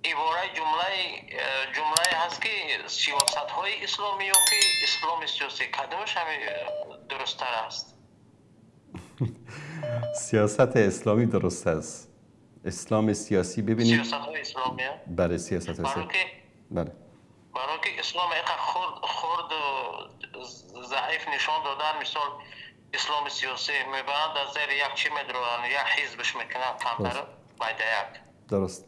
عباره جمله هست که سیاست های اسلامی یا که اسلام سیاسی کدومش همه درست تر است؟ سیاست اسلامی درست است. اسلام سیاسی ببینید. سیاست های اسلامی ها؟ بله سیاست برای سیاسی. که بله. برای که اسلام ایقا خورد ضعیف نشان دادن، مثال اسلام سیاسی میبرند از زیر یک چی میدرون یا حزبش میکنن کمتر باید یک درست.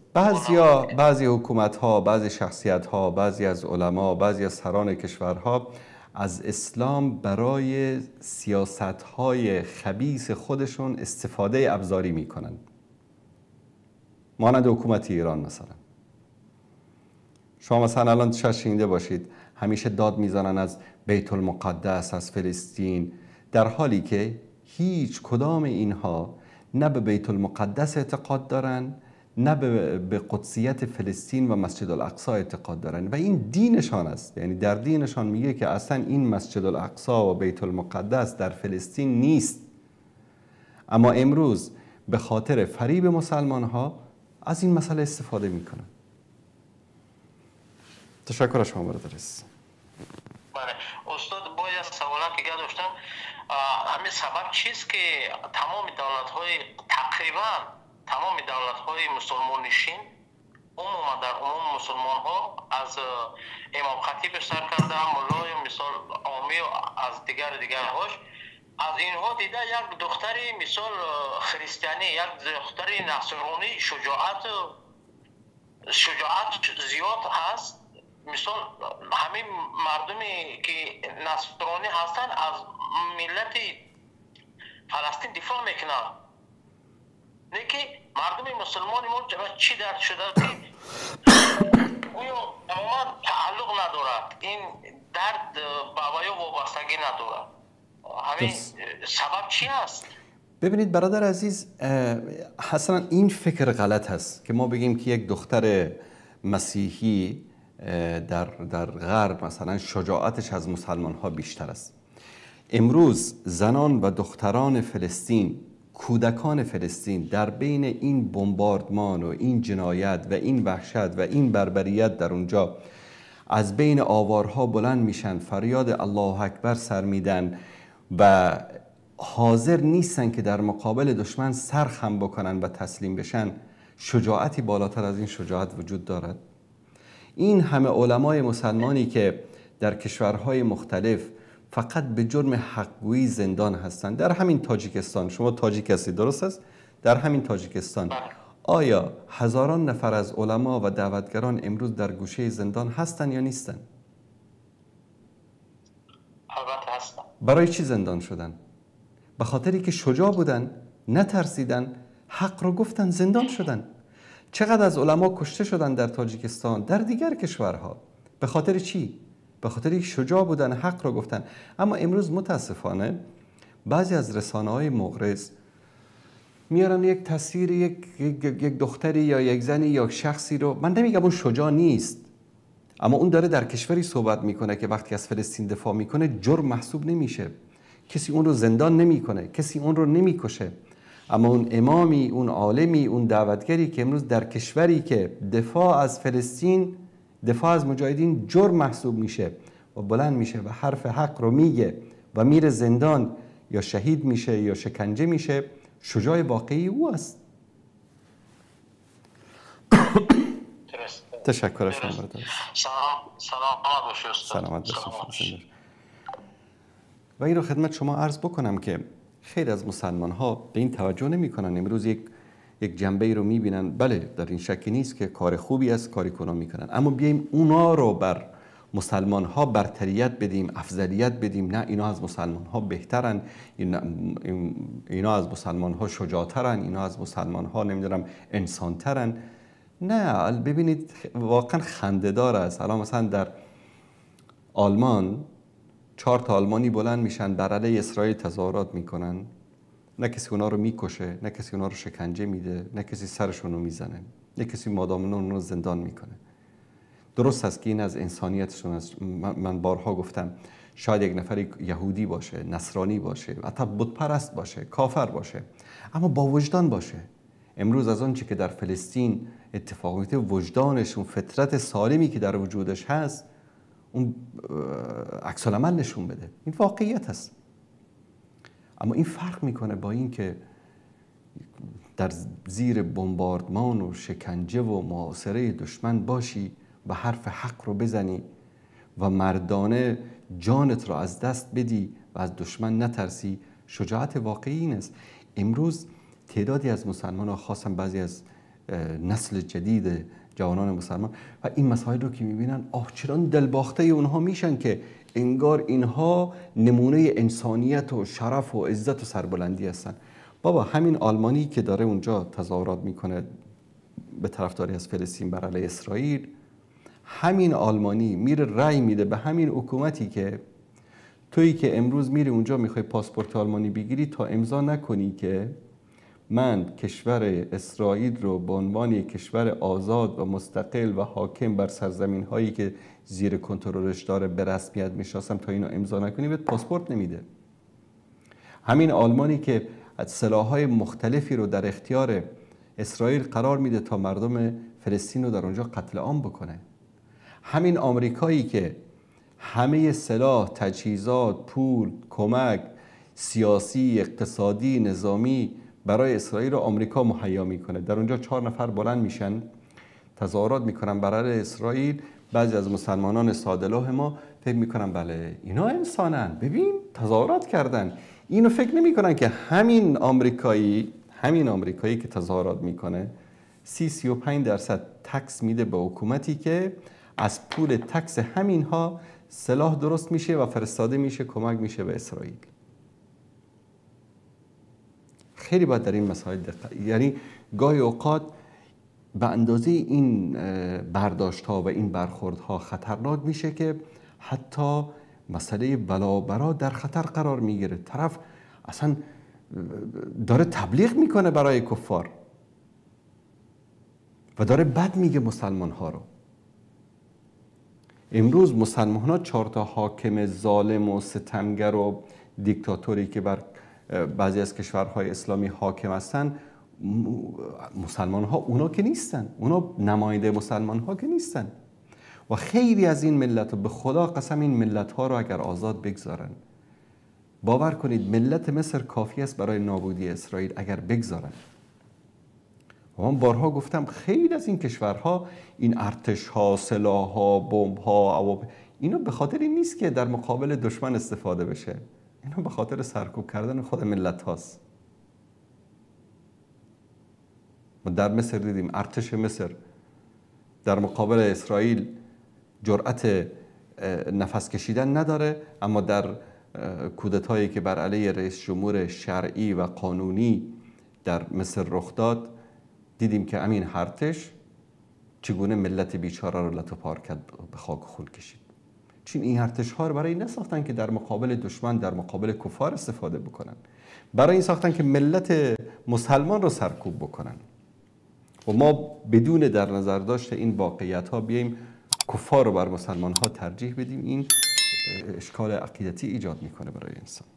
بعضی حکومت ها، بعضی شخصیت ها، بعضی از علما، بعضی از سران کشورها از اسلام برای سیاست های خبیث خودشون استفاده ابزاری میکنن. مانند حکومت ایران مثلا. شما مثلا الان شاید شنیده باشید همیشه داد میزنن از بیت المقدس، از فلسطین، در حالی که هیچ کدام اینها نه به بیت المقدس اعتقاد دارن، نه به قدسیت فلسطین و مسجد الاقصی اعتقاد دارن و این دینشان است. یعنی در دینشان میگه که اصلا این مسجد الاقصی و بیت المقدس در فلسطین نیست. اما امروز به خاطر فریب مسلمان ها از این مسئله استفاده میکنن. تشکر از شما برادر عزیز. بله استاد، باید سوالات که داشتم، همین سبب چیست که تمام دولت های تقریبا تمام دولت های مسلمان نشین عموما در عموم مسلمان ها از امام خطیب سر کرده، مولای مثال عامی و از دیگر هاش از اینها دیده یک دختری مثال خریستیانی، یک دختری نصرانی شجاعت زیاد هست. مثال همین مردمی که نصرانی هستن از ملت فلسطین دفاع میکنن، نه که مردم مسلمان ما چی درد شده که اویا عموما تعلق ندارد، این درد بابایا وابستگی ندارد. همین سبب چی است؟ ببینید برادر عزیز، اصلا این فکر غلط هست که ما بگیم که یک دختر مسیحی در غرب مثلا شجاعتش از مسلمان ها بیشتر است. امروز زنان و دختران فلسطین، کودکان فلسطین در بین این بمباردمان و این جنایت و این وحشت و این بربریت در اونجا از بین آوارها بلند میشن، فریاد الله اکبر سر میدن و حاضر نیستن که در مقابل دشمن سر خم بکنن و تسلیم بشن. شجاعتی بالاتر از این شجاعت وجود دارد؟ این همه علمای مسلمانی که در کشورهای مختلف فقط به جرم حقگویی زندان هستند، در همین تاجیکستان، شما تاجیک هستید درست است؟ در همین تاجیکستان آیا هزاران نفر از علما و دعوتگران امروز در گوشه زندان هستند یا نیستند؟ البته هستند. برای چی زندان شدن؟ به خاطری که شجاع بودن، نترسیدن، حق رو گفتن، زندان شدن. چقدر از علما کشته شدن در تاجیکستان، در دیگر کشورها. به خاطر چی؟ به خاطر یک شجاع بودن، حق رو گفتن. اما امروز متاسفانه بعضی از رسانه‌های مغرض میارن یک تصویر یک دختری یا یک زنی یا شخصی رو، من نمیگم اون شجاع نیست، اما اون داره در کشوری صحبت میکنه که وقتی از فلسطین دفاع میکنه جرم محسوب نمیشه، کسی اون رو زندان نمیکنه، کسی اون رو نمیکشه. اما اون امامی، اون عالمی، اون دعوتگری که امروز در کشوری که دفاع از فلسطین، دفاع از مجاهدین جرم محسوب میشه و بلند میشه و حرف حق رو میگه و میره زندان یا شهید میشه یا شکنجه میشه، شجاع واقعی او است. تشکر از شما برادر. سلامت باشید استاد. سلامت باشید. و این رو خدمت شما عرض بکنم که خیلی از مسلمان ها به این توجه نمی کنن. امروز یک جنبه رو می بینن، بله در این شکی نیست که کار خوبی است، کاری کنم می کنن، اما بیایم اونا رو بر مسلمان ها برتریت بدیم، افضلیت بدیم، نه اینا از مسلمان ها بهترن، اینا از مسلمان ها شجاعترن، اینا از مسلمان ها نمیدونم انسان ترن. نه، ببینید واقعا خنده‌دار است. الان مثلا در آلمان 4 تا آلمانی بلند میشن بر علیه اسرائیل تظاهرات میکنن، نه کسی اونا رو میکشه، نه کسی اونا رو شکنجه میده، نه کسی سرشون رو میزنه، نه کسی مادام اون رو زندان میکنه. درست است که این از انسانیتشون است. من بارها گفتم شاید یک نفر یهودی باشه، نصرانی باشه، حتی بت پرست باشه، کافر باشه، اما با وجدان باشه. امروز از آنچه که در فلسطین اتفاق میفته، وجدانش، اون فطرت سالمی که در وجودش هست، اون عکس العمل نشون بده. این واقعیت هست. اما این فرق میکنه با این که در زیر بمباردمان و شکنجه و محاصره دشمن باشی و حرف حق رو بزنی و مردانه جانت رو از دست بدی و از دشمن نترسی. شجاعت واقعی این است. امروز تعدادی از مسلمانان، خاصا بعضی از نسل جدید جوانان مسلمان، و این مسائل رو که میبینن چنان دلباخته اونها میشن که انگار اینها نمونه انسانیت و شرف و عزت و سربلندی هستن. بابا همین آلمانی که داره اونجا تظاهرات میکنه به طرفداری از فلسطین بر علیه اسرائیل، همین آلمانی میره رأی میده به همین حکومتی که تویی که امروز میری اونجا میخوای پاسپورت آلمانی بگیری تا امضا نکنی که من کشور اسرائیل رو به عنوان یک کشور آزاد و مستقل و حاکم بر سرزمین هایی که زیر کنترلش داره به رسمیت میشناسم، تا اینو امضا نکنی بهت پاسپورت نمیده. همین آلمانی که سلاح‌های مختلفی رو در اختیار اسرائیل قرار میده تا مردم فلسطین رو در اونجا قتل عام بکنه. همین آمریکایی که همه سلاح، تجهیزات، پول، کمک سیاسی، اقتصادی، نظامی برای اسرائیل رو آمریکا مهیا میکنه. در اونجا 4 نفر بلند میشن، تظاهرات میکنن برای اسرائیل. بعضی از مسلمانان ساده‌لوح ما فکر میکنن بله اینا انسانن، ببین تظاهرات کردن. اینو فکر نمیکنن که همین آمریکایی که تظاهرات میکنه 30-35% تکس میده به حکومتی که از پول تکس همینها سلاح درست میشه و فرستاده میشه، کمک میشه به اسرائیل. خیلی باید در این مسائل دقت، یعنی گاهی اوقات به اندازه این برداشت ها و این برخورد ها خطرناک میشه که حتی مسئله ولا در خطر قرار میگیره. طرف اصلا داره تبلیغ میکنه برای کفار و داره بد میگه مسلمان ها رو. امروز مسلمان ها 4 تا حاکم ظالم و ستمگر و دیکتاتوری که بر بعضی از کشورهای اسلامی حاکم هستن، مسلمان ها اونا که نیستن، اونا نماینده مسلمان ها که نیستن. و خیلی از این ملت ها، به خدا قسم این ملت ها رو اگر آزاد بگذارن، باور کنید ملت مصر کافی است برای نابودی اسرائیل اگر بگذارن. و من بارها گفتم خیلی از این کشورها این ارتش ها، سلاح ها، بمب ها، اینا به خاطر این نیست که در مقابل دشمن استفاده بشه، اینا به خاطر سرکوب کردن خود ملت هاست. ما در مصر دیدیم ارتش مصر در مقابل اسرائیل جرأت نفس کشیدن نداره، اما در کودتایی که بر علیه رئیس جمهور شرعی و قانونی در مصر رخ داد، دیدیم که همین ارتش چگونه ملت بیچاره رو لطو پار کرد، به خاک خون کشید. چون این ارتش ها رو برای این نساختن که در مقابل دشمن، در مقابل کفار استفاده بکنن، برای این ساختن که ملت مسلمان رو سرکوب بکنن. و ما بدون در نظر داشت این واقعیت ها بیایم کفار رو بر مسلمان ها ترجیح بدیم، این اشکال عقیدتی ایجاد میکنه برای انسان.